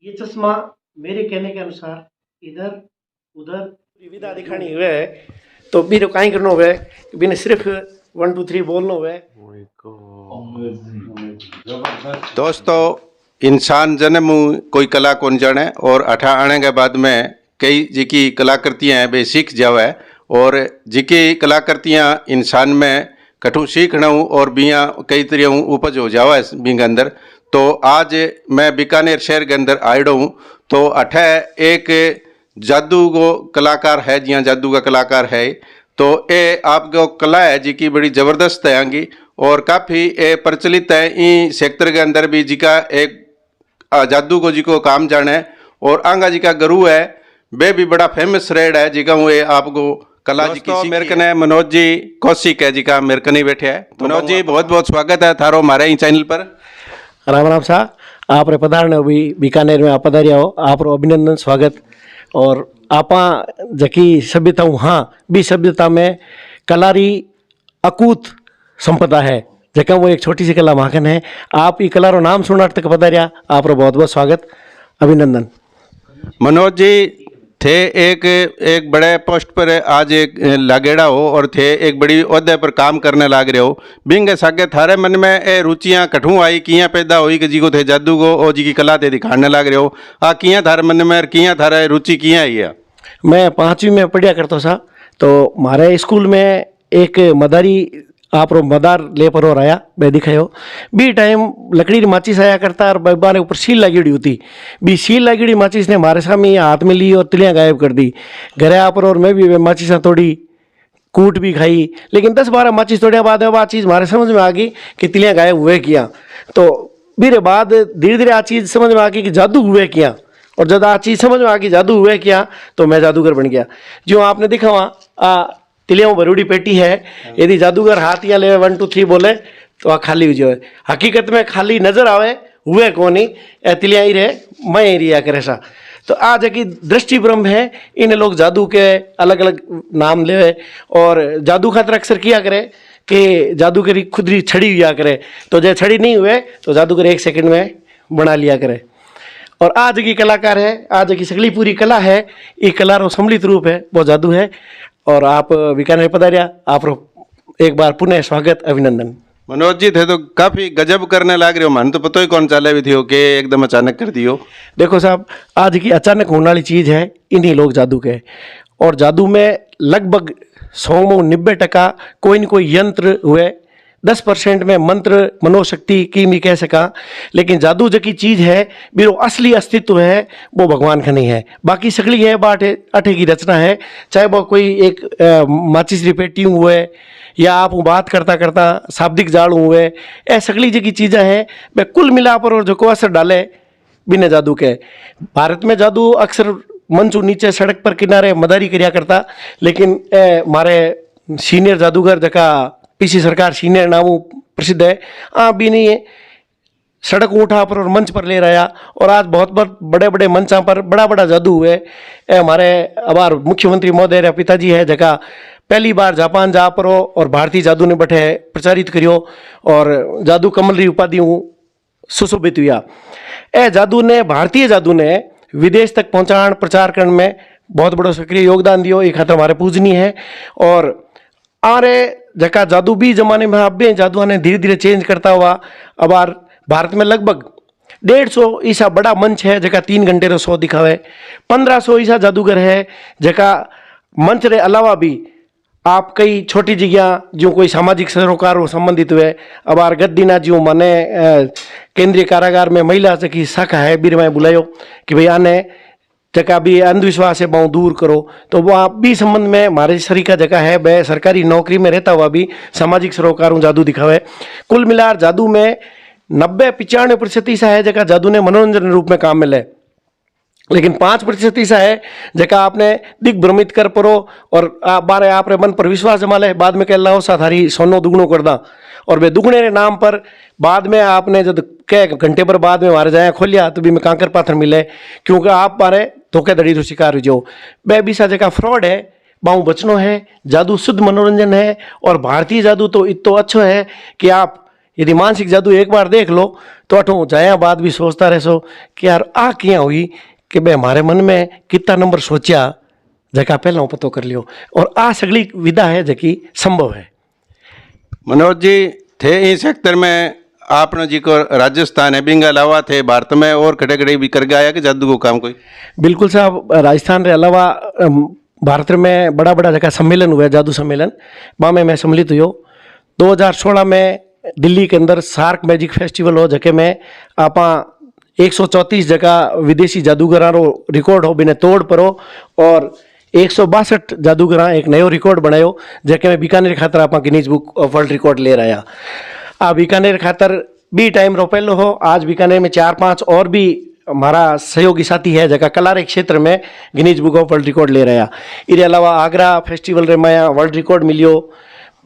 ये चश्मा मेरे कहने के अनुसार इधर उधर विविधा दिखानी हुए तो बीरो काई करनो हुए बिने सिर्फ 1 2 3 बोलनो हुए। दोस्तों, इंसान जन्म कोई कला को जाने और अठा आने के बाद में कई जिकी कलाकृतियाँ हैं वे सीख जावे और जिकी कलाकृतियाँ इंसान में कठू सीखना और बिया कई तरह उपज हो जावे बिंग अंदर। तो आज मैं बीकानेर शहर के अंदर आयो हूँ तो अठे एक जादू को कलाकार है, जिया जादू का कलाकार है तो ये आपको कला है जिकी बड़ी ज़बरदस्त है आंगी और काफ़ी प्रचलित है ई सेक्टर के अंदर भी जिका एक जादू को जी को काम जाने और आंगा जी का गुरु है वे भी बड़ा फेमस रेड है जिका वो आपको कला जी की मेरे कने मनोज जी कौशिक है जी का मेरे कने बैठे है। मनोज जी बहुत बहुत स्वागत है थारो हमारे ही चैनल पर। राम राम साहब, आप रे पधारने अभी बीकानेर में आप पधारिया हो, आप अभिनंदन स्वागत। और आपा जकी सभ्यता हाँ भी सभ्यता में कलारी अकूत संपदा है जका वो एक छोटी सी कला माखन है। आप ये कला रो नाम सुना तक पधारिया, आप रो बहुत बहुत स्वागत अभिनंदन। मनोज जी थे एक बड़े पोस्ट पर आज एक लागेड़ा हो और थे एक बड़ी ओहदे पर काम करने लाग रहे हो बिंग सागे थारे मन में ए रुचियाँ कठू आई किया पैदा हुई कि जी को थे जादू को और जी की कला थे दिखाने लाग रहे हो आ किया थारे मन में किया थारे रुचि किया आई है। मैं 5वीं में पढ़िया करता सा तो हमारे स्कूल में एक मदारी आप रो मदार ले पर हो रहा मैं दिखायो बी टाइम लकड़ी की माचिस आया करता और बारे ऊपर सील लगी होती बी सील लगी माचिस ने हमारे सामने हाथ में ली और तिलियाँ गायब कर दी। घरे आप और मैं भी माचिसा तोड़ी कूट भी खाई लेकिन 10-12 माचिस तोड़े बाद में चीज़ हमारे समझ में आ गई कि तिलियाँ गायब हुए किया। तो मेरे बाद धीरे धीरे आ चीज़ समझ में आ गई कि जादू हुए किया और जब आ चीज़ समझ में आ गई जादू हुए किया तो मैं जादूगर बन गया। जो आपने देखा वहाँ तिलियों भरूड़ी पेटी है, यदि जादूगर हाथ या ले 1 2 3 बोले तो आ खाली हो जाए। हकीकत में खाली नजर आवे हुए कोनी तिलियाँ ही रहे मैं ही रिया करे सा। तो आज की दृष्टि ब्रह्म है इन लोग जादू के अलग अलग नाम ले और जादू खातर अक्सर किया करे कि जादूगरी खुदरी छड़ी हुआ करे तो जब छड़ी नहीं हुए तो जादूगर 1 सेकंड में बना लिया करे। और आज की कलाकार है, आज की सगली पूरी कला है, ये कला रो सम्मिलित रूप है वो जादू है। और आप बीकानेर पधारिया, आप एक बार पुनः स्वागत अभिनंदन। मनोज जी थे तो काफ़ी गजब करने लग रहे हो, मन तो पता ही कौन चाले भी थी हो कि एकदम अचानक कर दियो। देखो साहब, आज की अचानक होने वाली चीज़ है इन्हीं लोग जादू के और जादू में लगभग 100-90% कोई न कोई यंत्र हुए, 10% में मंत्र मनोशक्ति की नहीं कह सका। लेकिन जादू जो की चीज़ है बिरो असली अस्तित्व है वो भगवान का नहीं है, बाकी सगली है बाट अठे की रचना है। चाहे वो कोई एक माचिस रिपेटी हुए या आप बात करता करता शाब्दिक जाल हुए, ए सगली जो की चीज़ें हैं वे कुल मिला पर और जो को असर डाले बिना जादू के। भारत में जादू अक्सर मंच नीचे सड़क पर किनारे मदारी करिया करता, लेकिन हमारे सीनियर जादूगर जका पीसी सरकार सीनियर नाम प्रसिद्ध है भी नहीं है सड़क उठा पर और मंच पर ले रहा और आज बहुत बड़े बड़े मंचा पर बड़ा बड़ा जादू हुए। हमारे अबार मुख्यमंत्री महोदय पिताजी है जगह पहली बार जापान जा परो और भारतीय जादू ने बैठे प्रचारित करियो और जादू कमल री उपाधि सुशोभित हुआ। जादू ने भारतीय जादू ने विदेश तक पहुँचाण प्रचार करने में बहुत बड़ा सक्रिय योगदान दियो, ये खातर हमारे पूजनीय है। और आरे जका जादू भी जमाने में अब भी जादू ने धीरे धीरे चेंज करता हुआ अब भारत में लगभग 150 ईसा बड़ा मंच है जका 3 घंटे रो शो दिखावे। 1500 ईसा जादूगर है जका मंच रे अलावा भी आप कई छोटी जगह जो कोई सामाजिक सरोकार संबंधित हुए अब गद्दीना जो माने केंद्रीय कारागार में महिला की शाखा है बीर में बुलायो कि भाई आने जगह भी अंधविश्वास है बहुत दूर करो। तो वो आप भी संबंध में हमारे शरीर का जगह है वह सरकारी नौकरी में रहता हुआ भी सामाजिक सरोकारों जादू दिखावे। कुल मिलाकर जादू में 90-95% ऐसा है जगह जादू ने मनोरंजन रूप में काम मिले, लेकिन 5% ऐसा है जगह आपने दिग्भ्रमित कर परो और बारे आप मन पर विश्वास जमा ले बाद में कह ला सा थारी सोनो दुगुनो कर दा और वे दुगने रे नाम पर बाद में आपने जब कह घंटे पर बाद में मारे जाए खोलिया तो भी में कांकर पाथर मिले क्योंकि आप मारे धोखेधड़ी तो शिकार जो वह भी सा जगह फ्रॉड है बाऊ बचनो है। जादू शुद्ध मनोरंजन है और भारतीय जादू तो इतो अच्छो है कि आप यदि मानसिक जादू एक बार देख लो तो अठों जाया बाद भी सोचता रह सो कि यार आ क्या हुई कि भाई हमारे मन में कितना नंबर सोचा जका पहला पतो कर लियो और आ सगली विधा है जकी संभव है। मनोज जी थे इस सेक्टर में आपने जी को राजस्थान है बिंगा अलावा थे भारत में और खड़े खड़े भी कर गया कि जादू को काम कोई? बिल्कुल साहब, राजस्थान के अलावा भारत में बड़ा बड़ा जगह सम्मेलन हुआ, जादू सम्मेलन वहाँ में मैं सम्मिलित हुई। 2016 में दिल्ली के अंदर सार्क मैजिक फेस्टिवल हो जके में आपा 134 जगह विदेशी जादूगरां रो रिकॉर्ड हो बिने तोड़ परो और 162 जादूगरां एक नयो रिकॉर्ड बनायो जके में बीकानेर खातर आप Guinness book of world record ले रहा। आ बीकानेर खातर बी टाइम रो पहलो हो, आज बीकानेर में 4-5 और भी हमारा सहयोगी साथी है जगह कला रे क्षेत्र में Guinness book of world record ले रहा। इसके अलावा आगरा फेस्टिवल रे में वर्ल्ड रिकॉर्ड मिलियो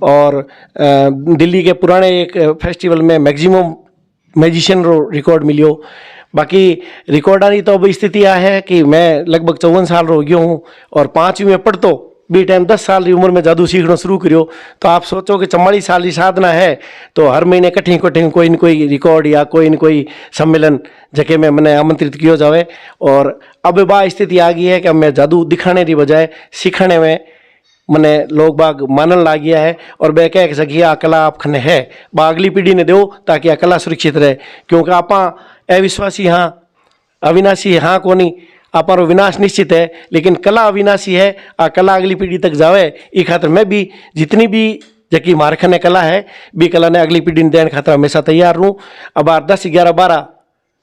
और दिल्ली के पुराने एक फेस्टिवल में मैक्सिमम मैजिशियन रो रिकॉर्ड मिलियो। बाकी रिकॉर्डानी तो अब स्थिति आ है कि मैं लगभग 54 साल रो गयो हूँ और 5वीं में पढ़तो बी टाइम 10 साल की उम्र में जादू सीखना शुरू करियो। तो आप सोचो कि 44 साल की साधना है तो हर महीने कठिन कठिन कोई न कोई रिकॉर्ड या कोई न कोई सम्मेलन जगह में मैंने आमंत्रित किया जावे। और अब बा स्थिति आ गई है कि अब मैं जादू दिखाने की बजाय सीखने में मैंने लोग बाग मानन ला गया है और वह कह सकी आ कला आप खने है बा अगली पीढ़ी ने दो ताकि आ कला सुरक्षित रहे। क्योंकि आप अविश्वासी हाँ अविनाशी हाँ कोनी आपारो विनाश निश्चित है, लेकिन कला अविनाशी है। आ कला अगली पीढ़ी तक जावे ई खातर मैं भी जितनी भी जकी मारखने कला है बी कला ने अगली पीढ़ी ने देने खातर हमेशा तैयार रहूँ। अब 8, 10, 11, 12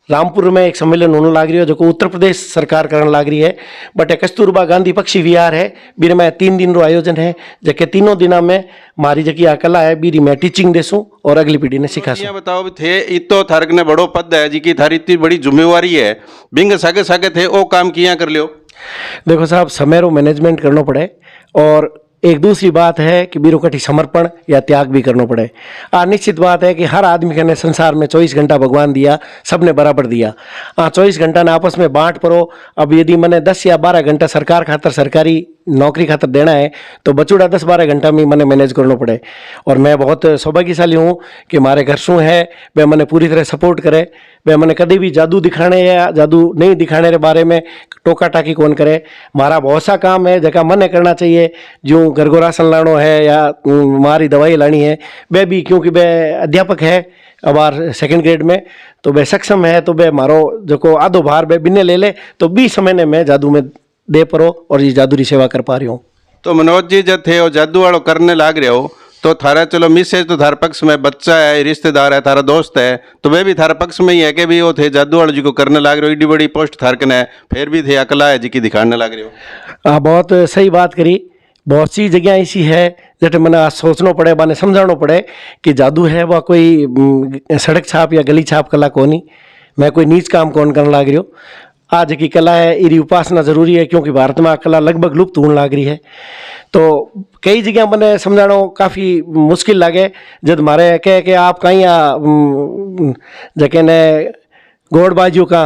रामपुर में एक सम्मेलन होने लग रही है जो को उत्तर प्रदेश सरकार करने लग रही है। बट कस्तूरबा गांधी पक्षी विहार है बीर में 3 दिन रो आयोजन है जबकि 3 दिना में मारी जकी आ कला है बीरी मैं टीचिंग देसूँ और अगली पीढ़ी ने सिखासूँ। बताओ थे इतो थारक ने बड़ो पद है जी की थारी इतनी बड़ी जिम्मेवारी है बिंग सागे सागे थे ओ काम किया कर लियो। देखो साहब, समय रो मैनेजमेंट करना पड़े और एक दूसरी बात है कि ब्यूरोक्रेटिक समर्पण या त्याग भी करना पड़े। निश्चित बात है कि हर आदमी के ने संसार में 24 घंटा भगवान दिया, सबने बराबर दिया। 24 घंटा ने आपस में बांट परो। अब यदि मैंने 10 या 12 घंटा सरकार खातर सरकारी नौकरी खातर देना है तो बचूड़ा 10-12 घंटा में मैंने मैनेज करना पड़े। और मैं बहुत सौभाग्यशाली हूँ कि हमारे घर शू है वह मैंने पूरी तरह सपोर्ट करे। वह मैंने कभी भी जादू दिखाने या जादू नहीं दिखाने के बारे में टोका टाकी कौन करे। हमारा बहुत सा काम है जगह मने करना चाहिए, जो घर को राशन लानो है या हमारी दवाई लानी है वह भी, क्योंकि वह अध्यापक है अब 2nd ग्रेड में तो वह सक्षम है तो वह मारो जो आधो भार वह बिने ले ले तो 20 समय ने मैं जादू में दे परो और ये जादू की सेवा कर पा रही हूँ। तो मनोज जी जब थे वो जादू वालों करने लाग रहे हो तो थारा चलो मिसेज तो थारा पक्ष में बच्चा है, रिश्तेदार है, थारा दोस्त है तो वे भी थारा पक्ष में ही है कि भी वो थे जादू वालों जी को करने लाग रहे हो, इतनी बड़ी पोस्ट थारकन है फिर भी थे अकला है जी की दिखाने लाग रहे हो। बहुत सही बात करी। बहुत सी जगह ऐसी है जैसे मैंने सोचना पड़े बाने समझाना पड़े कि जादू है वह कोई सड़क छाप या गली छाप कला कोनी, मैं कोई नीच काम कौन करने लाग रही हो। आज की कला है इरी उपासना जरूरी है क्योंकि भारत में आ कला लगभग लुप्त होने लग रही है। तो कई जगह मैंने समझाना काफ़ी मुश्किल लगे जब मारे कह के आप कहीं जके ने गोड़बाजियों का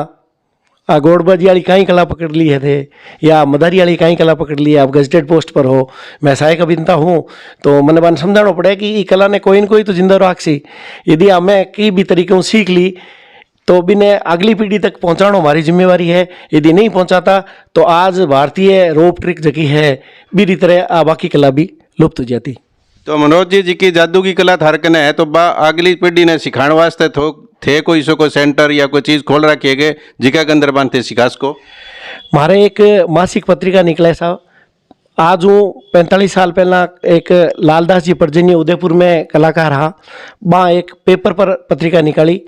गोड़बाजी वाली कहीं कला पकड़ ली है थे या मदारी वाली कहीं कला पकड़ ली है, आप गजटेड पोस्ट पर हो, मैं सहायक अभियंता हूँ तो मैंने बान समझाना पड़े कि ये कला ने कोई न कोई तो जिंदा राख सी। यदि हमें कई भी तरीक़ों सीख ली तो बिने अगली पीढ़ी तक पहुंचाना हमारी जिम्मेवारी है। यदि नहीं पहुंचाता तो आज भारतीय रोप ट्रिक जकी है बीरी तरह बाकी कला भी लुप्त हो जाती। तो मनोज जी की जादू की कला थारकने है तो बा अगली पीढ़ी ने सिखाने वास्ते थे कोई सो कोई सेंटर या कोई चीज़ खोल रखे गए जिका के अंदर बांधते सिखास को। हमारे एक मासिक पत्रिका निकला है साहब, आज हूँ 45 साल पहला एक लालदास जी परजनी उदयपुर में कलाकार रहा, वहाँ एक पेपर पर पत्रिका निकाली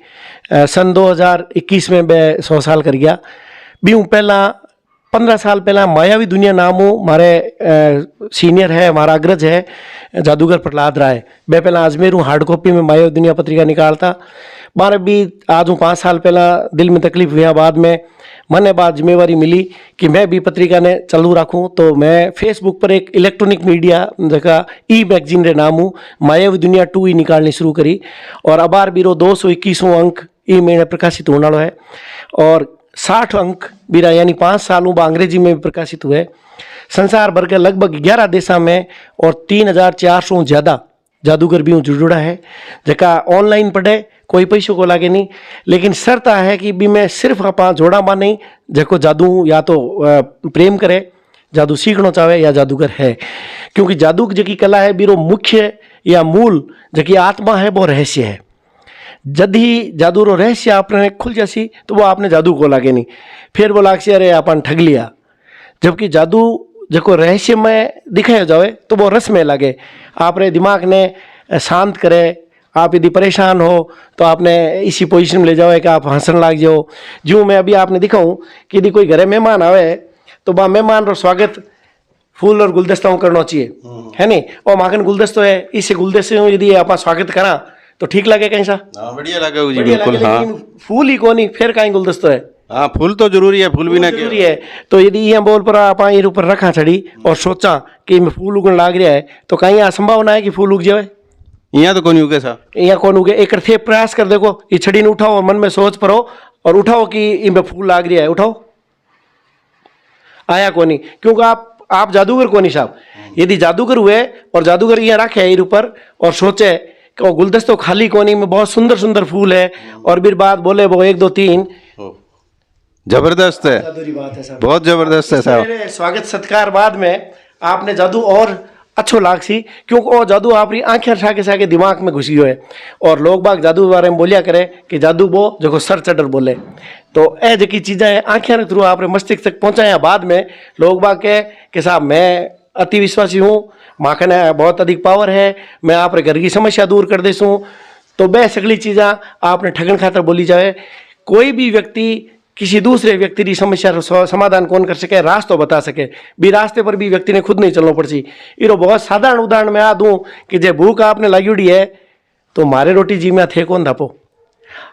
सन 2021 में मैं 100 साल कर गया। भी हूँ पहला 15 साल पहला मायावी दुनिया नाम हूँ हमारे सीनियर है, हमारा अग्रज है जादूगर प्रहलाद राय, मैं पहला अजमेर हूँ हार्ड कॉपी में मायावी दुनिया पत्रिका निकालता। बार भी आज हूँ 5 साल पहला दिल में तकलीफ हुआ, बाद में मैंने बाद जिम्मेवारी मिली कि मैं भी पत्रिका ने चालू रखूँ तो मैं फेसबुक पर एक इलेक्ट्रॉनिक मीडिया जगह ई मैगजीन रे नाम हूँ मायावी दुनिया 2 ही निकालनी शुरू करी और अबार बीरो 221वां अंक ई महीने प्रकाशित होने वाला है और 60 अंक बीरा यानी 5 सालों बाद अंग्रेजी में भी प्रकाशित हुए। संसार भर के लगभग 11 देशों में और 3400 ज़्यादा जादूगर भी जुड़ा है जका ऑनलाइन पढ़े कोई पैसों को लागे नहीं, लेकिन शर्त आ है कि भी मैं सिर्फ आप जोड़ा मा नहीं जको जादू या तो प्रेम करे, जादू सीखना चाहे या जादूगर है। क्योंकि जादू की कला है बीरो मुख्य या मूल जकी आत्मा है वो रहस्य है। जद ही जादू रो रहस्य आपने खुल जासी तो वो आपने जादू को लागे नहीं, फिर वो लाग से अरे अपन ठग लिया। जबकि जादू जको रहस्य में दिखाया जाए तो वो रस में लगे, आपने दिमाग ने शांत करे। आप यदि परेशान हो तो आपने इसी पोजीशन में ले जाओ कि आप हंसने लग जाओ। जो मैं अभी आपने दिखाऊं कि यदि कोई घरे मेहमान आवे तो वह मेहमान रो स्वागत फूल और गुलदस्ता करना चाहिए, है नहीं। और माखन गुलदस्तो है, इस गुलदस्ते यदि आप स्वागत करा तो ठीक लगे कहीं सा, बढ़िया लगे जी, बढ़िया बिल्कुल। लगे, हाँ लेकिन फूल ही को नहीं फिर कहीं गुलदस्तो है। हाँ, फूल तो जरूरी है, फूल भी ना जरूरी है। तो यदि ये बोल पर आप इन ऊपर रखा छड़ी और सोचा कि मैं फूल उगने लाग रहा है तो कहीं असंभावना है कि फूल उग जाए, यहाँ तो कौन उगे सा, यहाँ कौन उगे। एक थे प्रयास कर देखो, ये छड़ी ने उठाओ और मन में सोच पड़ो और उठाओ कि इनमें फूल लाग रहा है, उठाओ, आया कोनी। क्योंकि आप जादूगर कोनी साहब। यदि जादूगर हुए और जादूगर यहाँ रखे इन ऊपर और सोचे कि वो गुलदस्तो खाली कोनी में बहुत सुंदर सुंदर फूल है और फिर बात बोले वो 1 2 3, जबरदस्त है, जादूरी बात है साहब, बहुत जबरदस्त है साहब। मेरे स्वागत सत्कार बाद में आपने जादू और अच्छो लाग सी, क्योंकि वो जादू आपकी आंखें साके साके दिमाग में घुसी है। और लोग बाग जादू के बारे में बोलिया करे कि जादू वो जो सर चढ़ बोले, तो ए जकी चीज़ें आंखें के थ्रू आपने मस्तिष्क तक पहुँचाया बाद में लोग बाग कहे कि साहब मैं अति विश्वासी हूँ, माखन बहुत अधिक पावर है, मैं आपरे घर की समस्या दूर कर देसूँ। तो वह सगली चीज़ें आपने ठगन खातर बोली जाए। कोई भी व्यक्ति किसी दूसरे व्यक्ति की समस्या रो समाधान कौन कर सके, रास्ता बता सके, भी रास्ते पर भी व्यक्ति ने खुद नहीं चलना पड़सी। इरो बहुत साधारण उदाहरण मैं आ दूँ कि जे भूख आपने लगी है तो मारे रोटी जी में थे कौन धापो।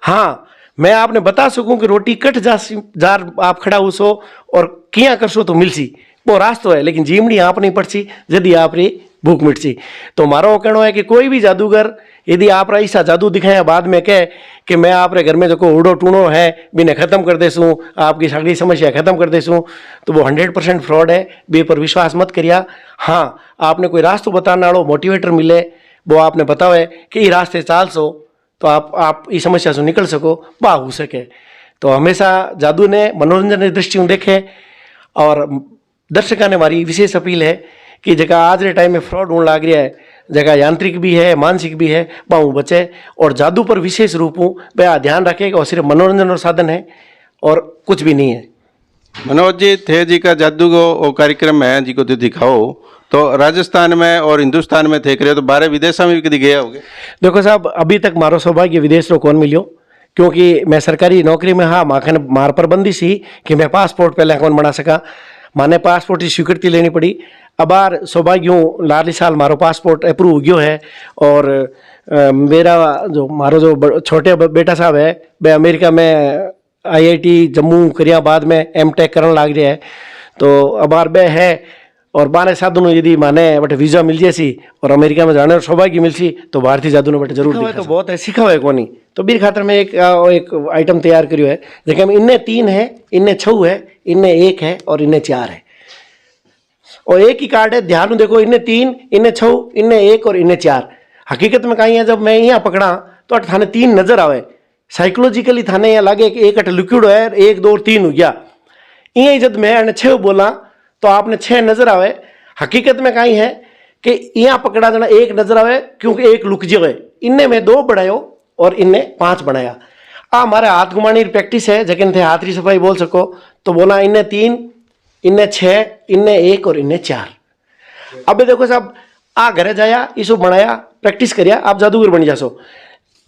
हाँ, मैं आपने बता सकूं कि रोटी कट जार आप खड़ा उसो और किया करसो तो मिलसी, वो रास्तो है, लेकिन जीमड़ी आप नहीं पड़सी यदि आप री भूख मिटसी। तो मारो कहना है कि कोई भी जादूगर यदि आप ऐसा जादू दिखाया बाद में कहे कि मैं आपरे घर में जो उड़ो टूणो है बिने ख़त्म कर देसूँ, आपकी सगली समस्या ख़त्म कर देसूँ, तो वो 100% फ्रॉड है, बे पर विश्वास मत करिया। हाँ, आपने कोई रास्तो बताने वालों मोटिवेटर मिले, वो आपने बतावे कि ये रास्ते चाल सो तो आप इस समस्या से निकल सको, वाह हो सके। तो हमेशा जादू ने मनोरंजन की दृष्टि देखे। और दर्शकों ने हमारी विशेष अपील है कि जगह आज के टाइम में फ्रॉड होने लग रहा है, जगह यांत्रिक भी है मानसिक भी है, वह बचे और जादू पर विशेष रूप वह ध्यान रखेगा। और सिर्फ मनोरंजन और साधन है और कुछ भी नहीं है। मनोज जी थे जी का जादू को कार्यक्रम है जी को तो दिखाओ, तो राजस्थान में और हिंदुस्तान में थे करे तो बाहर विदेशों में भी कभी गया होगे? देखो साहब, अभी तक मारो सौभाग्य विदेश रो कौन मिलियो, क्योंकि मैं सरकारी नौकरी में हाँ माखन मार पर बंदी सी कि मैं पासपोर्ट पहले कौन बना सका, माने पासपोर्ट की स्वीकृति लेनी पड़ी। अब बार सौभाग्य हूँ लाली साल मारो पासपोर्ट अप्रूव हो गयो है। और मेरा जो मारो जो छोटे बेटा साहब है वह अमेरिका में IIT जम्मू करिया बाद में M.Tech करने लग रहा है। तो अब बार बे है और बाने साधु यदि माने बट वीज़ा मिल जासी और अमेरिका में जाने सौभाग्य मिलसी तो भारतीय जादू ने बट जरूर दिखा। तो बहुत है सीखा हुआ कोनी, तो बीर खातर में एक आइटम तैयार करियो है जैसे हम इन्ने 3 है, इन्ने 6 है, इन्ने 1 है और इन्ने 4 है। और एक ही कार्ड है, ध्यान देखो, इन्ने 3, इन्ने 6, इन्ने 1 और इन्ने 4। हकीकत में कहीं है जब मैं यहाँ पकड़ा तो थाने 3 नजर आवे, साइकोलॉजिकली थाने यहाँ लगे कि एक लिक्विड है 1 2 3 हो गया। यही जब मैं 6 बोला तो आपने 6 नजर आवे। हकीकत में कहीं है कि यहाँ पकड़ा देना 1 नजर आवे क्योंकि 1 लुक जो है, इनने में 2 बढ़ायो और इनने 5 बनाया। हमारे हाथ घुमाने की प्रैक्टिस है जगन थे हाथ की सफाई बोल सको तो बोला इनने 3, इनने 6, इनने 1 और इनने 4। अब देखो साहब आ घरे जाया इसको बनाया प्रैक्टिस करिया आप जादूगर बन जासो।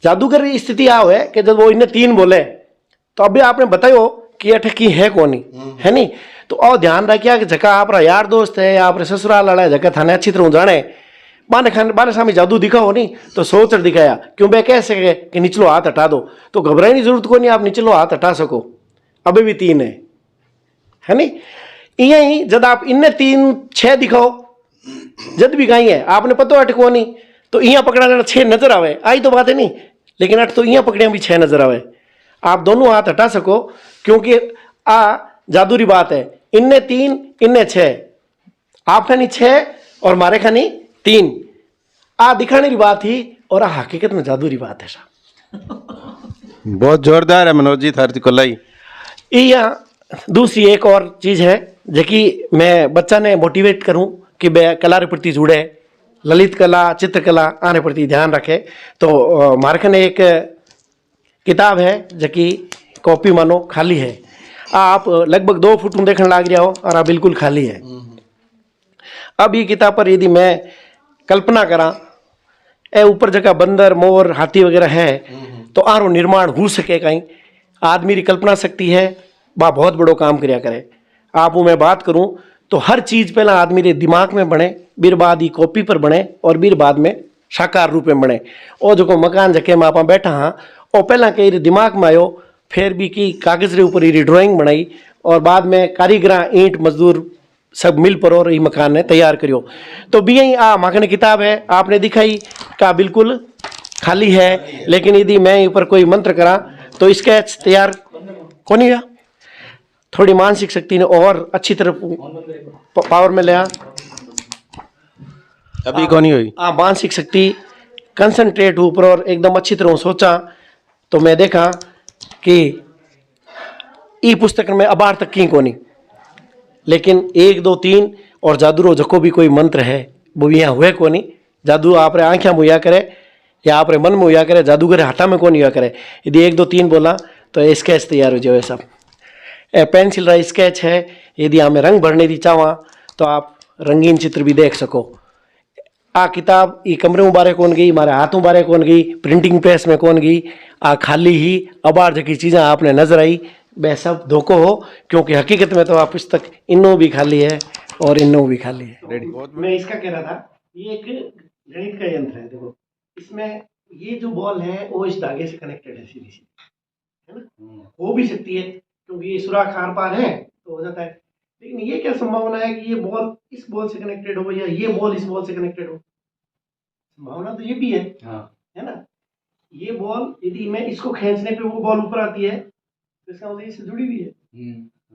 जादूगर की स्थिति आ है कि जब वो इनने 3 बोले तो अभी आपने बतायो कि अठ की है कौन है नहीं। तो और ध्यान रखिया कि जगह आप यार दोस्त है या आप ससुराल वाला है जगह थाने अच्छी तरह जाने बाने सामने जादू दिखाओ नहीं तो सोच दिखाया क्यों बे कह सके कि निचलो हाथ हटा दो, तो घबराने की जरूरत को नहीं, आप निचलो हाथ हटा सको। अभी भी 3 है नहीं। यही जब आप इनने 3 6 दिखाओ जब भी कहीं है आपने पता अटको नहीं तो यहाँ पकड़ा 6 नजर आवे, आई तो बात है नहीं, लेकिन अट तो यहाँ पकड़िया भी 6 नजर आवे। आप दोनों हाथ हटा सको क्योंकि जादूरी बात है। इनने 3 इनने 6, आप खानी 6 और मारे खानी 3। आ दिखाने की बात ही और आ हकीकत में जादू की बात है साहब। बहुत जोरदार है मनोज जी थारी कलाई। ये दूसरी एक और चीज़ है जबकि मैं बच्चा ने मोटिवेट करूं कि वह कला के प्रति जुड़े, ललित कला चित्रकला आने प्रति ध्यान रखे। तो मार्कन एक किताब है जबकि कॉपी मानो खाली है, आप लगभग 2 फुट देखने लग रहा हो और आप बिल्कुल खाली है। अब ये किताब पर यदि मैं कल्पना करा ए ऊपर जगह बंदर मोर हाथी वगैरह है तो आरो निर्माण हो सके कहीं आदमी की कल्पना शक्ति है बा बहुत बड़ो काम करया करे। आप मैं बात करूं तो हर चीज़ पहला आदमी के दिमाग में बने, बीर बाद ही कॉपी पर बने और बीर बाद में साकार रूप में बने। और जो मकान जके में आप बैठा हाँ और पहला कई दिमाग में आयो, फिर भी की कागज के ऊपर ये ड्राइंग बनाई और बाद में कारीगर ईंट मजदूर सब मिल पर और ये मकान ने तैयार करियो। तो भी यही माखन किताब है आपने दिखाई का बिल्कुल खाली है, लेकिन यदि मैं ऊपर कोई मंत्र करा तो स्केच तैयार कौन हुआ। थोड़ी मानसिक शक्ति ने और अच्छी तरह पावर में लिया। अभी कौन हुई मानसिक शक्ति कंसंट्रेट ऊपर और एकदम अच्छी तरह सोचा तो मैं देखा कि ई पुस्तक में अबार तक की कोनी, लेकिन 1 2 3 और जादू रो जको भी कोई मंत्र है वो भी यहाँ हुए कोनी। जादू आप आँखें में हुआ करे या आप मन में हुआ करे, जादूगर हाथा में कौन हुआ करे। यदि 1 2 3 बोला तो स्केच तैयार हो जाए सब। पेंसिल रा स्केच है, यदि हमें रंग भरने की चाहवा तो आप रंगीन चित्र भी देख सको। आ किताब ये कमरे में बारे कौन गई, हमारे हाथों बारे कौन गई, प्रिंटिंग प्रेस में कौन गई, आ खाली ही अबार जकी चीज़ें आपने नजर आई वह सब धोखो हो, क्योंकि हकीकत में तो आप पुस्तक इन्नो भी खाली है और इन्नो भी खाली है। मैं इसका कह रहा था ये एक गणित का यंत्र है। देखो इसमें ये जो बॉल है वो इस धागे से कनेक्टेड है सीधी सी, है ना, हो भी सकती है क्योंकि ये सुराख आर पार है तो हो जाता है। लेकिन ये क्या संभावना है कि ये बॉल इस बॉल से कनेक्टेड हो या ये बॉल इस बॉल से कनेक्टेड हो, संभावना तो ये भी है। है ना, ये बॉल यदि मैं इसको खींचने पे वो बॉल ऊपर आती है तो इसका मतलब इससे जुड़ी हुई है,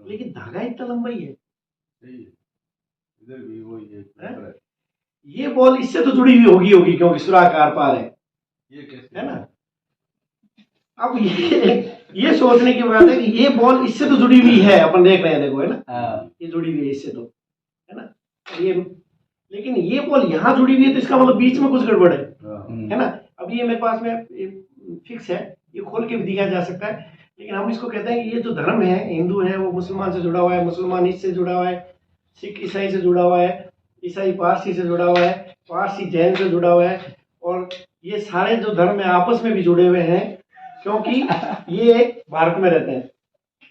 लेकिन धागा इतना लंबा ही है, इधर भी वही है, ये बॉल इससे तो जुड़ी हुई होगी क्योंकि सुराख आर पार है, ये कैसे है ना। अब ये सोचने की बात है कि ये बॉल इससे तो जुड़ी हुई है, अपन देख रहे हैं देखो, है ना, ये जुड़ी हुई है इससे तो, है ना, ये लेकिन ये बॉल यहाँ जुड़ी हुई है तो इसका मतलब बीच में कुछ गड़बड़ है ना। अब ये मेरे पास में फिक्स है, ये खोल के भी दिखाया जा सकता है, लेकिन हम इसको कहते हैं कि ये जो धर्म है, हिंदू है वो मुसलमान से जुड़ा हुआ है, मुसलमान इससे जुड़ा हुआ है, सिख ईसाई से जुड़ा हुआ है, ईसाई पारसी से जुड़ा हुआ है, पारसी जैन से जुड़ा हुआ है, और ये सारे जो धर्म है आपस में भी जुड़े हुए हैं क्योंकि ये भारत में रहते हैं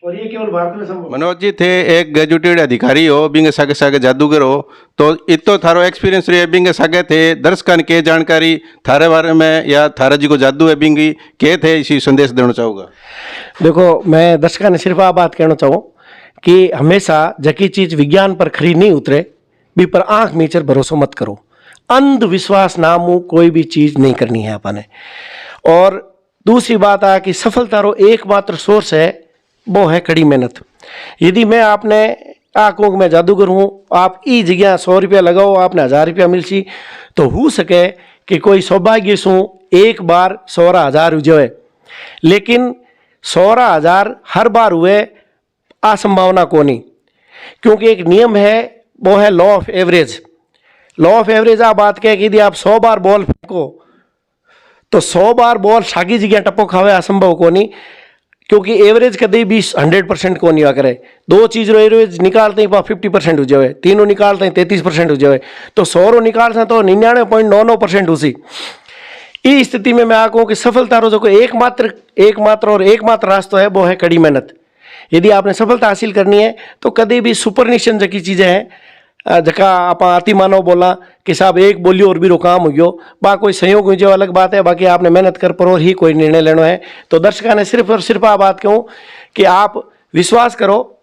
और ये केवल भारत में संभव। मनोज जी थे एक गैजेटेड अधिकारी हो, बिंगे सागे सागे जादूगर हो, तो इतो थारो एक्सपीरियंस रहे बिंगे सागे थे दर्शकन के जानकारी थारे बारे में या थारा जी को जादू है बिंगी के थे, इसी संदेश देना चाहूँगा। देखो मैं दर्शकों ने सिर्फ आप बात कहना चाहूँ कि हमेशा जकी चीज विज्ञान पर खरी नहीं उतरे भी पर आंख मीचर भरोसा मत करो। अंधविश्वास नामू कोई भी चीज नहीं करनी है अपन ने। और दूसरी बात आ कि सफलता रो एकमात्र सोर्स है वो है कड़ी मेहनत। यदि मैं आपने आंखों में जादूगर हूँ, आप ई जगह 100 रुपया लगाओ आपने 1000 रुपया मिलसी, तो हो सके कि कोई सौभाग्य सू एक बार 16,000 हुए, लेकिन 16,000 हर बार हुए असंभावना को नहीं, क्योंकि एक नियम है वो है law of average. Law of average आ बात कह कि यदि आप 100 बार बॉल फेंको तो 100 बार बॉल सागी जगह टप्पो खावे असंभव को नहीं, क्योंकि एवरेज कभी भी 100% को नहीं हुआ करे। 2 चीज रो एवरेज निकालते ही 50% हो जाए, तीनों निकालते हैं 33% हो जाए, तो 100 रो निकालते तो 99.99% उसी। इस स्थिति में मैं आखूँ कि सफलता रो जो एकमात्र रास्ता है वो है कड़ी मेहनत। यदि आपने सफलता हासिल करनी है तो कभी भी सुपरनिशन जकी चीज़ें हैं जका आप अति मानव बोला कि साहब एक बोलियो और भी रो काम हो गयो, बा कोई संयोग हो जो अलग बात है, बाकी आपने मेहनत कर पर और ही कोई निर्णय लेना है। तो दर्शकों ने सिर्फ और सिर्फ आ बात कहूँ कि आप विश्वास करो,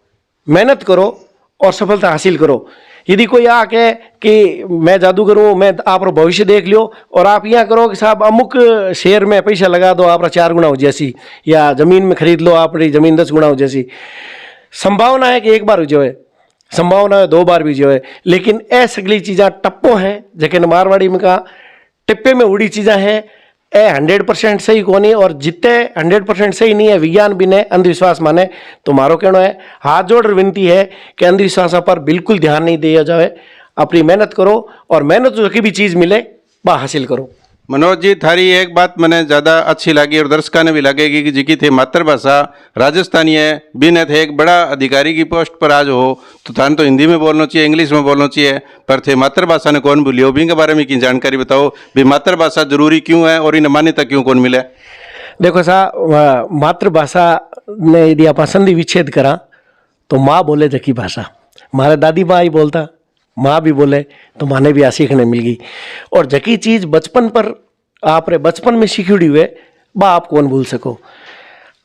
मेहनत करो और सफलता हासिल करो। यदि कोई आके कि मैं जादूगर हूँ, मैं आप भविष्य देख लियो और आप यहाँ करो कि साहब अमुक शेयर में पैसा लगा दो आप 4 गुना हो जैसी, या ज़मीन में खरीद लो आपकी ज़मीन 10 गुना हो जैसी, संभावना है कि एक बार हो जाए, संभावना है 2 बार भी जो है, लेकिन ऐ सगली चीज़ा टप्पो है जैसे मारवाड़ी में कहा टिप्पे में उड़ी चीज़ें हैं ए 100% सही कोनी, और जितने 100% सही नहीं है विज्ञान भी ने अंधविश्वास माने। तो मारो कहना है, हाथ जोड़ विनती है कि अंधविश्वास पर बिल्कुल ध्यान नहीं दिया जाए, अपनी मेहनत करो और मेहनत जो की भी चीज़ मिले वह हासिल करो। मनोज जी, थारी एक बात मैंने ज़्यादा अच्छी लगी और दर्शकों ने भी लगेगी कि जिकी थे मातृभाषा राजस्थानी है, बिन थे एक बड़ा अधिकारी की पोस्ट पर आज हो तो थान तो हिंदी में बोलना चाहिए, इंग्लिश में बोलना चाहिए, पर थे मातृभाषा ने कौन भूलियो, भी के बारे में की जानकारी बताओ भी मातृभाषा जरूरी क्यों है और इन्हें मान्यता क्यों कौन मिले। देखो सा, मातृभाषा ने यदि आप संधि विच्छेद करा तो माँ बोले जकी भाषा, हमारे दादी माँ ही बोलता, माँ भी बोले तो माने भी आ सीखने मिल गई। और जकी चीज़ बचपन पर आप रे बचपन में सीखी हुए बा आप कौन भूल सको।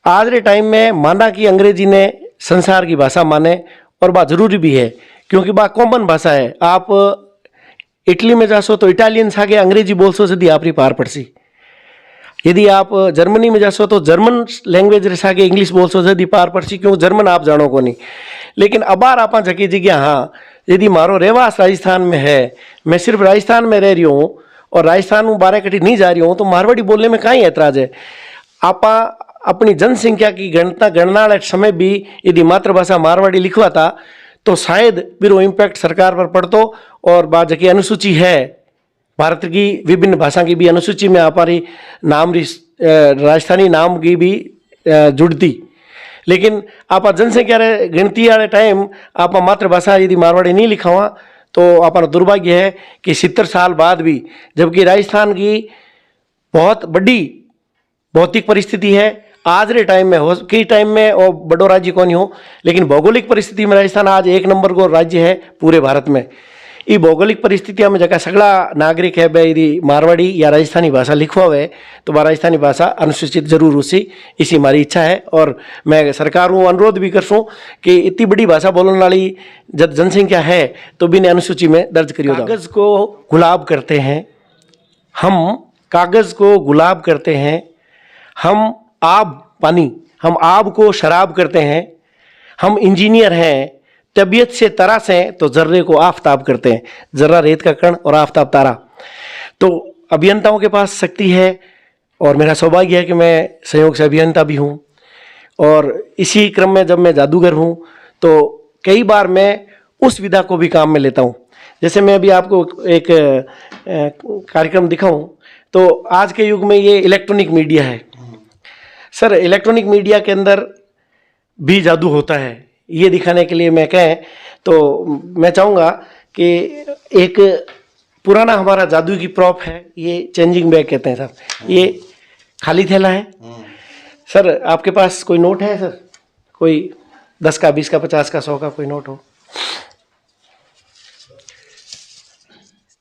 आज रे टाइम में माना कि अंग्रेजी ने संसार की भाषा माने, और बा जरूरी भी है क्योंकि बा कॉमन भाषा है। आप इटली में जासो तो इटालियन सागे अंग्रेजी बोल सो यदि आप पार पड़सी, यदि आप जर्मनी में जासो तो जर्मन लैंग्वेज रे सागे इंग्लिश बोल सो यदि पार पड़सी, क्यों जर्मन आप जानो को नहीं। लेकिन अबार आप जकी जगह हाँ यदि मारो रेवास राजस्थान में है, मैं सिर्फ राजस्थान में रह रही हूँ और राजस्थान में 12 कटी नहीं जा रही हूँ, तो मारवाड़ी बोलने में कहीं ऐतराज है। आप अपनी जनसंख्या की गणना वाले समय भी यदि मातृभाषा मारवाड़ी लिखवा था तो शायद फिर वो इम्पैक्ट सरकार पर पड़तो, और बात जकी अनुसूची है भारत की विभिन्न भाषा की भी अनुसूची में हमारी नाम राजस्थानी नाम की भी जुड़ती। लेकिन आप जनसंख्या रे गिनती वाले टाइम आप मातृभाषा यदि मारवाड़ी नहीं लिखा हुआ तो आप दुर्भाग्य है कि 70 साल बाद भी, जबकि राजस्थान की बहुत बड़ी भौतिक परिस्थिति है आज रे टाइम में, हो कई टाइम में और बड़ो राज्य कौन हो, लेकिन भौगोलिक परिस्थिति में राजस्थान आज 1 नंबर को राज्य है पूरे भारत में। ये भौगोलिक परिस्थितियों में जगह सगला नागरिक है भाई यदि मारवाड़ी या राजस्थानी भाषा लिखवा हुए तो वह राजस्थानी भाषा अनुसूचित जरूर उसी, इसी हमारी इच्छा है। और मैं सरकार को अनुरोध भी करसूँ कि इतनी बड़ी भाषा बोलने वाली जब जनसंख्या है तो बिना अनुसूची में दर्ज करियो। कागज़ को गुलाब करते हैं हम, कागज़ को गुलाब करते हैं हम, आब पानी, हम आब को शराब करते हैं, हम इंजीनियर हैं तबीयत से तरास हैं तो जर्रे को आफताब करते हैं, जर्रा रेत का कण और आफताब तारा। तो अभियंताओं के पास शक्ति है और मेरा सौभाग्य है कि मैं संयोग से अभियंता भी हूँ। और इसी क्रम में जब मैं जादूगर हूँ तो कई बार मैं उस विधा को भी काम में लेता हूँ। जैसे मैं अभी आपको एक कार्यक्रम दिखाऊँ तो आज के युग में ये इलेक्ट्रॉनिक मीडिया है सर, इलेक्ट्रॉनिक मीडिया के अंदर भी जादू होता है। ये दिखाने के लिए मैं कहें तो मैं चाहूँगा कि एक पुराना हमारा जादू की प्रॉप है, ये चेंजिंग बैग कहते हैं सर, ये खाली थैला है सर। आपके पास कोई नोट है सर, कोई 10 का 20 का 50 का 100 का कोई नोट हो?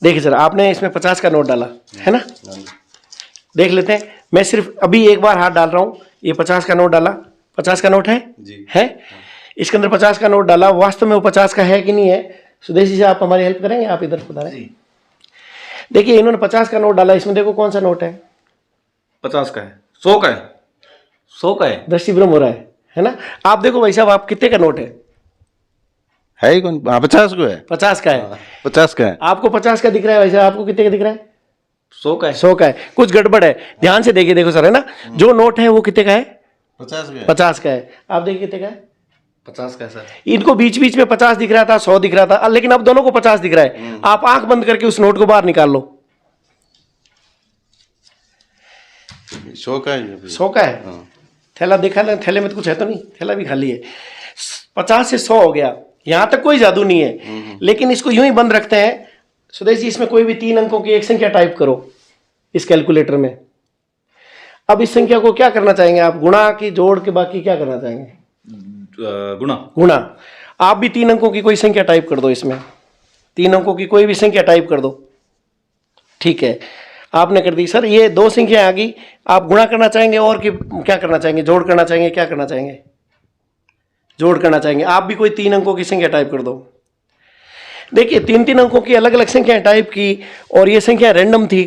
देखिए सर, आपने इसमें 50 का नोट डाला है ना, देख लेते हैं। मैं सिर्फ अभी एक बार हाथ डाल रहा हूँ, ये 50 का नोट डाला, 50 का नोट है जी, है इसके अंदर 50 का नोट डाला, वास्तव में वो 50 का है कि नहीं है? सुदेशी से आप हमारी हेल्प करेंगे, आप इधर बता रहे। देखिए इन्होंने 50 का नोट डाला, इसमें देखो कौन सा नोट है? 50 का है, 100 का है, 100 का है। दृष्टि भ्रम हो रहा है ना? आप देखो भाई साहब, आप कितने का नोट है ही कौन? 50 को है, 50 का है, 50 का है। आपको 50 का दिख रहा है भाई साहब, आपको कितने का दिख रहा है? 100 का है, 100 का है। कुछ गड़बड़ है, ध्यान से देखिए, देखो सर है ना, जो नोट है वो कितने का है? 50 का है। 50 का है। आप देखिए कितने का है? 50 का है सर। इनको बीच बीच में 50 दिख रहा था, 100 दिख रहा था, लेकिन अब दोनों को 50 दिख रहा है। आप आंख बंद करके उस नोट को बाहर निकाल लो। 100 का है, 100 का है। थैला देखा ना, थैले में तो कुछ है तो नहीं, थैला भी खाली है। 50 से 100 हो गया, यहां तक कोई जादू नहीं है, लेकिन इसको यूं ही बंद रखते हैं। सुदेश जी, इसमें कोई भी 3 अंकों की एक संख्या टाइप करो इस कैलकुलेटर में। अब इस संख्या को क्या करना चाहेंगे आप? गुणा की, जोड़ के, बाकी क्या करना चाहेंगे? गुणा। गुणा। आप भी 3 अंकों की कोई संख्या टाइप कर दो इसमें, 3 अंकों की कोई भी संख्या टाइप कर दो। ठीक है, आपने कर दी। सर ये 2 संख्या आ गई, आप गुणा करना चाहेंगे और क्या करना चाहेंगे? जोड़ करना चाहेंगे, क्या करना चाहेंगे? जोड़ करना चाहेंगे। आप भी कोई 3 अंकों की संख्या टाइप कर दो। देखिए 3-3 अंकों की अलग अलग संख्याएं टाइप की, और ये संख्या रैंडम थी।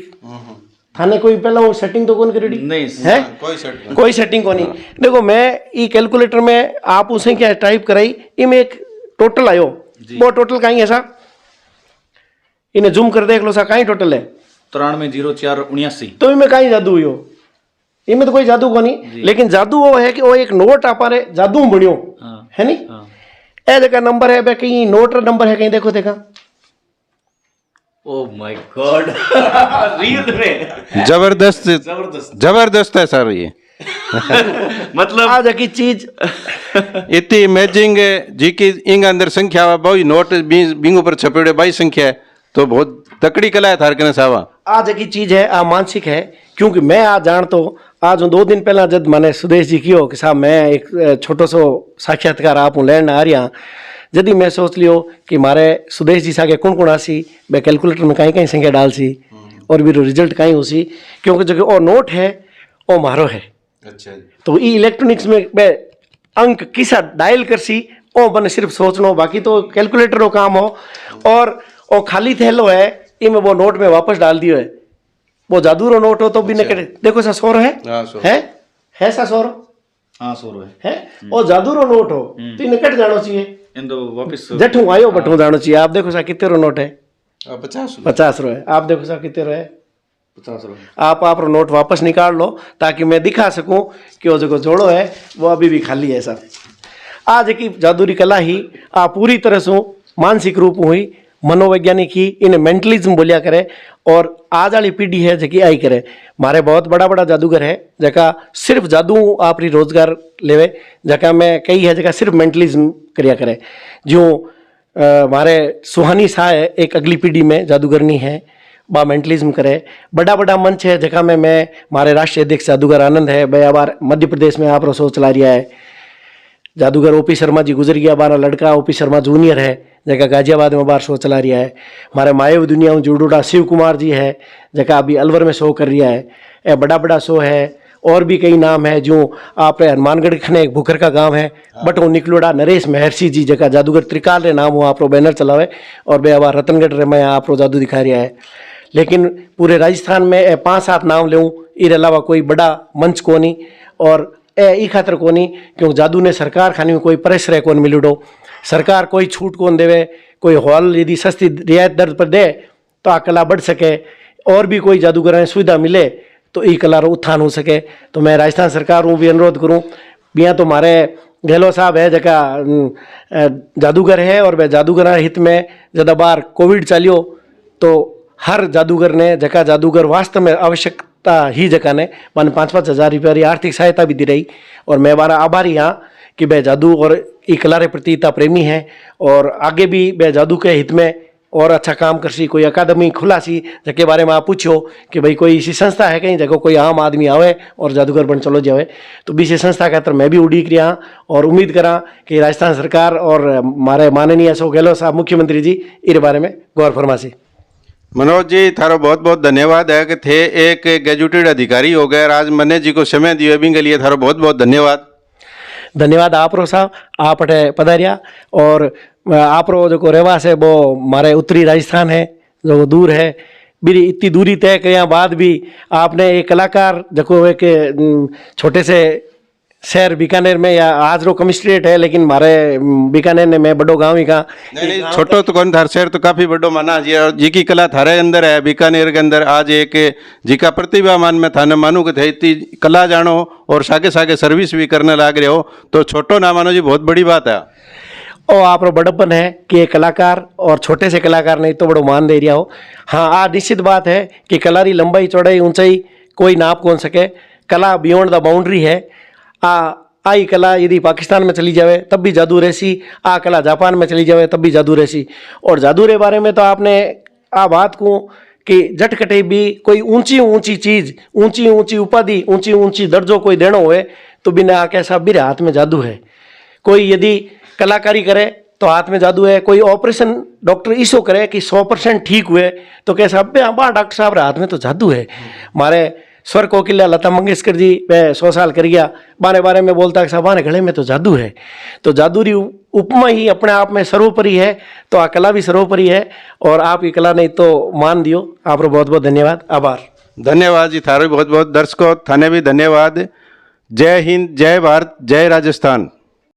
थाने कोई पहला वो सेटिंग तो कौन करेगी? नहीं है, कोई सेटिंग को नहीं। देखो मैं ये कैलकुलेटर में आप वो संख्या टाइप कराई, इनमें एक टोटल आयो, वो टोटल कहीं ऐसा, इन्हें जूम कर देख लो सा, कहीं टोटल है 930479। तो इनमें कहीं जादू हुई हो, इनमें तो कोई जादू को नहीं, लेकिन जादू वो है कि वो एक नोट अपारे जादू बनियो हाँ। है नी। हाँ। ए जगह नंबर है बे, कहीं नोट रा नंबर है, कहीं देखो देखा। Oh my God. रियल में जबरदस्त जबरदस्त। जबरदस्त है सर ये। मतलब आज की चीज इतनी इमेजिंग जी की इंग अंदर संख्या बहु नोट बिंग ऊपर छपेड़े बाई संख्या है, तो बहुत तकड़ी कला है थार कने सावा। आज की चीज है, आ मानसिक है। क्योंकि मैं आज जान तो आज 2 दिन पहला जब मैंने सुदेश जी कियो कि साहब मैं एक छोटो सो साक्षात्कार आप लैंड आ रहा, जदि मैं सोच लियो कि मारे सुदेश जी सागे कौन कौन आसी, मैं कैलकुलेटर में कहीं कहीं संख्या डाल सी और भी रिजल्ट कहीं हो सी, क्योंकि जो ओ नोट है ओ मारो है। अच्छा। तो ई इलेक्ट्रॉनिक्स में मैं अंक किसा डायल कर सी ओ मैंने सिर्फ सोचनो, बाकी तो कैलकुलेटर रो काम हो। और ओ खाली थैलो है, इनमें वो नोट में वापस डाल दियो है। वो जादू रो नोट हो तो भी न करे, देखो सा 100 है, हाँ, 100 है सा 100 हाँ 100 है। ओ जादू रो नोट हो तो इन्हें कट जानो चाहिए, इन तो वापस जठू आयो बठू जानो चाहिए। आप देखो सा कितने रो नोट है, 50 50 रो है। आप देखो सा कितने रो है, 50 रो। आप रो नोट वापस निकाल लो ताकि मैं दिखा सकूं कि वो जो जोड़ो है वो अभी भी खाली है सर। आज की जादूरी कला ही आ पूरी तरह से मानसिक रूप हुई, मनोवैज्ञानिक ही इन मेंटलिज्म बोलिया करे। और आज वाली पीढ़ी है जकी आई करे, मारे बहुत बड़ा बड़ा जादूगर है जका सिर्फ जादू आपरी रोजगार लेवे, जका मैं कई है जका सिर्फ मेंटलिज्म करिया करे। जो मारे सुहानी शाह है एक अगली पीढ़ी में जादूगरनी है, बा मेंटलिज्म करे। बड़ा बड़ा मंच है जगह में मैं मारे राष्ट्रीय अध्यक्ष जादूगर आनंद है, भाई बार मध्य प्रदेश में आप रो शो चला रिया है। जादूगर ओपी शर्मा जी गुजर गया, बारा लड़का ओपी शर्मा जूनियर है जगह गाजियाबाद में बार शो चला रिया है। हमारे मायव दुनिया में जुड़ूड़ा शिव कुमार जी है जगह अभी अलवर में शो कर रिया है। ए बड़ा बड़ा शो है, और भी कई नाम है जो आप हनुमानगढ़ खने एक भूखर का गांव है बट वो निकलोड़ा नरेश महर्षि जी जगह जादूगर त्रिकाल रे नाम हो आप बैनर चलावे, और बे आबार रतनगढ़ रे मैं आप जादू दिखा रिया है। लेकिन पूरे राजस्थान में 5-7 नाम लेऊँ, इन अलावा कोई बड़ा मंच कोनी। और ई खातर कोनी क्योंकि जादू ने सरकार खानी में कोई प्रेशर कोन मिलूडो, सरकार कोई छूट कौन देवे, कोई हॉल यदि सस्ती रियायत दर पर दे तो आ कला बढ़ सके, और भी कोई जादूगर सुविधा मिले तो ई कला रो उत्थान हो सके। तो मैं राजस्थान सरकार हूँ भी अनुरोध करूँ, बिया तो हमारे गहलोत साहब है जगह जादूगर है, और वह जादूगर हित में ज़्यादा बार कोविड चलियो तो हर जादूगर ने जगह जादूगर वास्तव में आवश्यकता ही जगह ने मैंने 5-5 हज़ार रुपये की आर्थिक सहायता भी दी रही। और मैं बारा आभारी हाँ कि वह जादू और ई कला रे प्रति इतना प्रेमी है, और आगे भी वह जादू के हित में और अच्छा काम कर सी। कोई अकादमी खुला सी जके बारे में आप पूछो कि भाई कोई ऐसी संस्था है कहीं जगह कोई आम आदमी आवे और जादूगर बन चलो जावे, तो बीसी संस्था का मैं भी उड़ीक रहा और उम्मीद करा कि राजस्थान सरकार और हमारे माननीय अशोक गहलोत साहब मुख्यमंत्री जी इस बारे में गौर फरमासी। मनोज जी थारो बहुत बहुत धन्यवाद है कि थे एक गेजुटेड अधिकारी हो गए, आज मन्ने जी को समय दियो बिंग लिए थारो बहुत बहुत धन्यवाद। धन्यवाद आप रो साहब, आप अटे पधारिया। और आप रो जो रहवास है वो हमारे उत्तरी राजस्थान है जो दूर है, भी इतनी दूरी तय करया बाद भी आपने एक कलाकार जो एक छोटे से शहर बीकानेर में, या आज रो कमिश्नरेट है लेकिन हमारे बीकानेर ने मैं बड़ो गाँव ही का नहीं छोटो तो कौन थार शहर तो काफी बड़ो माना जी, और जी की कला थारे अंदर है बीकानेर के अंदर। आज एक जी का प्रतिभा मान में थाने मानू कि थे इतनी कला जानो और सागे सागे सर्विस भी करने लाग रहे हो, तो छोटो ना मानो जी बहुत बड़ी बात है। और आप बड़प्पन है कि एक कलाकार और छोटे से कलाकार ने तो बड़ो मान दे रिया हो। हाँ आ निश्चित बात है कि कला री लंबाई चौड़ाई ऊंचाई कोई नाप कौन सके, कला बियॉन्ड द बाउंड्री है। आई कला यदि पाकिस्तान में चली जावे तब भी जादू रहसी, आ कला जापान में चली जावे तब भी जादू रहसी। और जादू रे बारे में तो आपने आ बात को कि झटकटे भी कोई ऊंची ऊंची चीज़, ऊंची ऊंची उपाधि, ऊंची ऊंची दर्जो कोई देना हुए तो बिना आके सब भी हाथ में जादू है। कोई यदि कलाकारी करे तो हाथ में जादू है, कोई ऑपरेशन डॉक्टर इसो करे कि 100% ठीक हुए तो कैसा बा डॉक्टर साहब हाथ में तो जादू है। हमारे स्वर कोकिला लता मंगेशकर जी वह 100 साल कर गया, बारे में बोलता है साहब बाने गले में तो जादू है। तो जादूरी उपमा ही अपने आप में सर्वोपरि है, तो आ कला भी सर्वोपरि है। और आप ये कला नहीं तो मान दियो। आप बहुत बहुत धन्यवाद, आभार। धन्यवाद जी थारो बहुत बहुत दर्शकों थाने भी धन्यवाद। जय हिंद, जय भारत, जय राजस्थान।